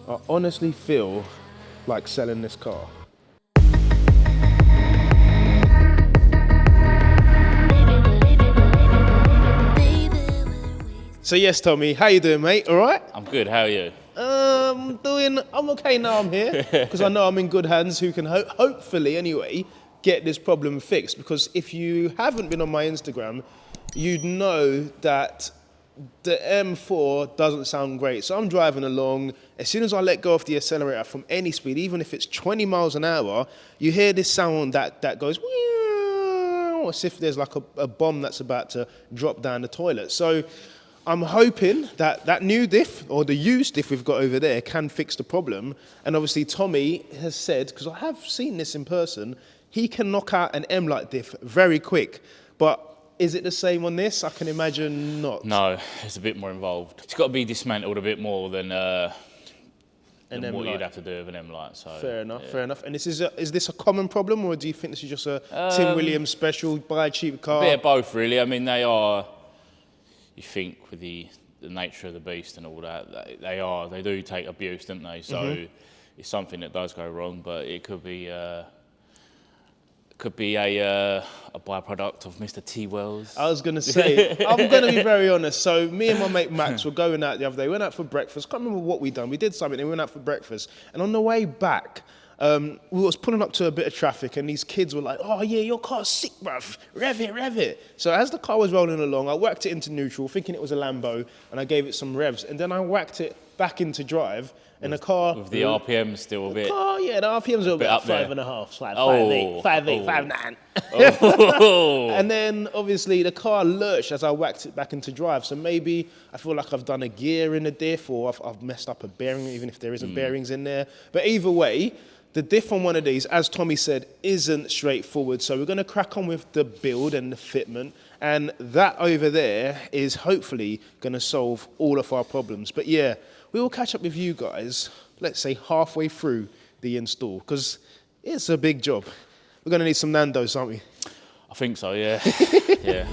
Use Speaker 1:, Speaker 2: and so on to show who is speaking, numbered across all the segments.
Speaker 1: I honestly feel like selling this car. So yes, Tommy, how you doing, mate? All right?
Speaker 2: I'm good, how are you?
Speaker 1: I'm okay now I'm here, because I know I'm in good hands who can hopefully, anyway, get this problem fixed. Because if you haven't been on my Instagram, you'd know that the M4 doesn't sound great. So I'm driving along, as soon as I let go of the accelerator from any speed, even if it's 20 miles an hour, you hear this sound that goes, as if there's like a bomb that's about to drop down the toilet. So I'm hoping that that new diff, or the used diff we've got over there, can fix the problem. And obviously Tommy has said, because I have seen this in person, he can knock out an M-Light diff very quick. But is it the same on this? I can imagine not.
Speaker 2: No, it's a bit more involved. It's got to be dismantled a bit more than what you'd have to do with an M-Light. So,
Speaker 1: fair enough, fair enough. And is this a common problem, or do you think this is just a Tim Williams special, buy a cheap car?
Speaker 2: A bit of both, really. I mean, they are, you think, with the nature of the beast and all that, they do take abuse, don't they? So it's something that does go wrong, but it could be a byproduct of Mr. T. Wells.
Speaker 1: I was going to say, I'm going to be very honest. So me and my mate Max were going out the other day. We went out for breakfast. Can't remember what we done. We did something and we went out for breakfast. And on the way back, we was pulling up to a bit of traffic and these kids were like, oh yeah, your car's sick, bruv. Rev it, rev it. So as the car was rolling along, I whacked it into neutral, thinking it was a Lambo, and I gave it some revs. And then I whacked it back into drive. And the car...
Speaker 2: With the RPM still a bit...
Speaker 1: the RPM's a bit up 5.5, like 5.8, 5.9.
Speaker 2: Oh.
Speaker 1: And then, obviously, the car lurched as I whacked it back into drive. So maybe I feel like I've done a gear in the diff, or I've messed up a bearing, even if there isn't bearings in there. But either way, the diff on one of these, as Tommy said, isn't straightforward. So we're going to crack on with the build and the fitment. And that over there is hopefully going to solve all of our problems. But yeah, we will catch up with you guys, let's say halfway through the install, because it's a big job. We're going to need some Nando's, aren't we?
Speaker 2: I think so, yeah. Yeah.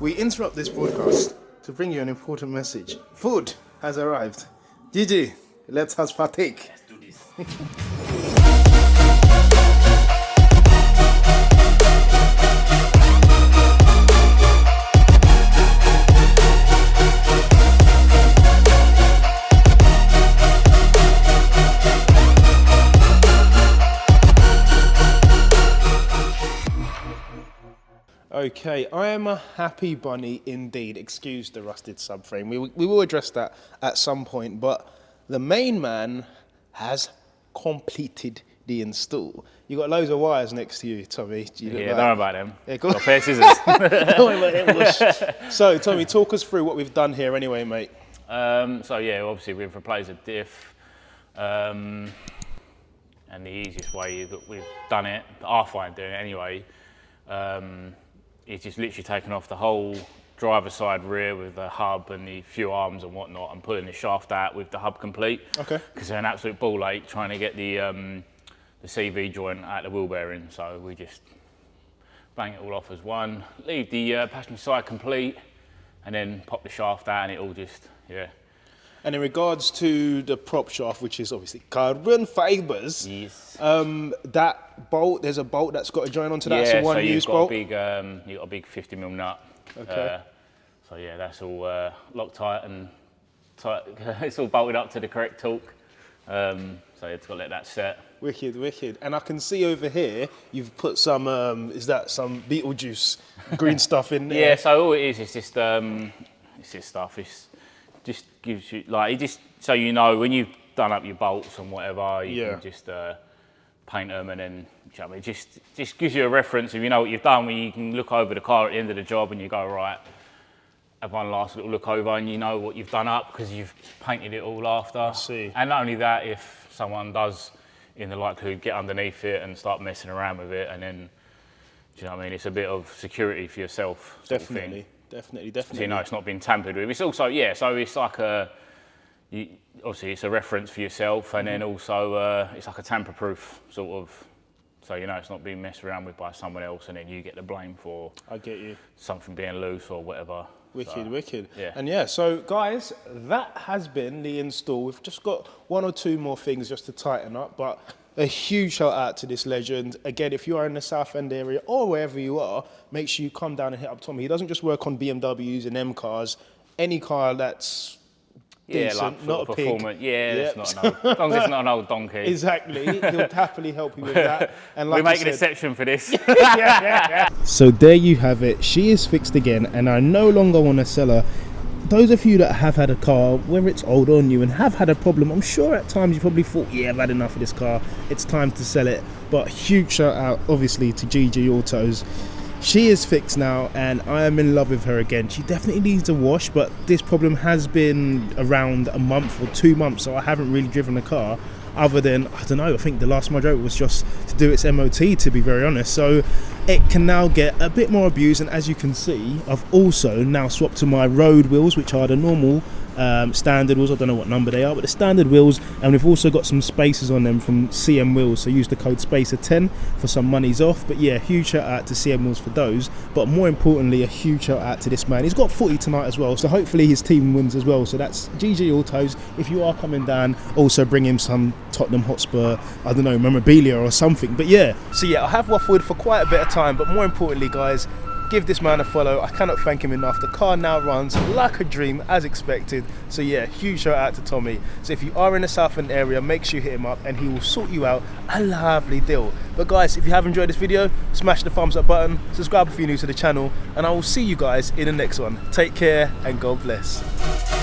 Speaker 1: We interrupt this broadcast to bring you an important message. Food has arrived. Gigi, let us partake.
Speaker 2: Let's do this.
Speaker 1: Okay, I am a happy bunny indeed. Excuse the rusted subframe. We will address that at some point, but the main man has completed the install. You got loads of wires next to you, Tommy.
Speaker 2: Yeah, don't worry about them.
Speaker 1: Yeah,
Speaker 2: got a pair of scissors.
Speaker 1: Don't worry about them. So, Tommy, talk us through what we've done here anyway, mate.
Speaker 2: So yeah, obviously we've replaced the diff, and the easiest way that we've done it, I find doing it anyway, is just literally taking off the whole driver's side rear with the hub and the few arms and whatnot, and pulling the shaft out with the hub complete. Okay. Because they're an absolute ball ache trying to get the CV joint out of the wheel bearing, so we just bang it all off as one, leave the passenger side complete, and then pop the shaft out, and it all just, yeah.
Speaker 1: And in regards to the prop shaft, which is obviously carbon fibres,
Speaker 2: yes.
Speaker 1: That bolt, there's a bolt that's got to join onto that.
Speaker 2: Yeah,
Speaker 1: so one
Speaker 2: so
Speaker 1: used bolt.
Speaker 2: you've got a big 50mm nut.
Speaker 1: Okay.
Speaker 2: So yeah, that's all Loctite and tight. It's all bolted up to the correct torque. So you've got to let that set.
Speaker 1: Wicked, wicked. And I can see over here you've put some, is that some Beetlejuice green stuff in there?
Speaker 2: Yeah, so all it is just this stuff. It's just gives you, like, it just, so you know when you've done up your bolts and whatever, you can just paint them, and then, you know, it just gives you a reference if you know what you've done, when you can look over the car at the end of the job and you go, right, have one last little look over and you know what you've done up because you've painted it all after.
Speaker 1: I see.
Speaker 2: And not only that, if someone does, in the likelihood, get underneath it and start messing around with it, and then, do you know what I mean? It's a bit of security for yourself.
Speaker 1: Definitely.
Speaker 2: So you know it's not been tampered with. It's also, yeah, so it's like obviously it's a reference for yourself, and then also it's like a tamper-proof sort of, so you know it's not being messed around with by someone else, and then you get the blame for something being loose or whatever.
Speaker 1: Wicked.
Speaker 2: Yeah.
Speaker 1: And yeah, so guys, that has been the install. We've just got 1 or 2 more things just to tighten up, but a huge shout out to this legend. Again, if you are in the Southend area or wherever you are, make sure you come down and hit up Tommy. He doesn't just work on BMWs and M cars, any car that's decent,
Speaker 2: like
Speaker 1: not a pig.
Speaker 2: It's not an old, as long as it's not an old donkey.
Speaker 1: Exactly, he'll happily help you with that. And like
Speaker 2: we make an exception for this.
Speaker 1: So there you have it. She is fixed again, and I no longer want to sell her. Those of you that have had a car, whether it's old or new, and have had a problem, I'm sure at times you probably thought, yeah, I've had enough of this car, it's time to sell it. But huge shout out, obviously, to GG Autos. She is fixed now, and I am in love with her again. She definitely needs a wash, but this problem has been around a month or 2 months, so I haven't really driven the car. Other than, I don't know, I think the last time I drove it was just to do its MOT, to be very honest. So it can now get a bit more abused, and as you can see, I've also now swapped to my road wheels, which are the normal standard wheels. I don't know what number they are, but the standard wheels, and we've also got some spacers on them from CM Wheels, so use the code SPACER10 for some monies off. But yeah, huge shout out to CM Wheels for those, but more importantly, a huge shout out to this man. He's got footy tonight as well, so hopefully his team wins as well. So that's GG Autos. If you are coming down, also bring him some Tottenham Hotspur, I don't know, memorabilia or something. But yeah, so yeah, I have waffled for quite a bit of time, but more importantly, guys, give this man a follow. I cannot thank him enough. The car now runs like a dream, as expected. So yeah, huge shout out to Tommy. So if you are in the Southend area, make sure you hit him up and he will sort you out a lovely deal. But guys, if you have enjoyed this video, smash the thumbs up button, subscribe if you're new to the channel, and I will see you guys in the next one. Take care and God bless.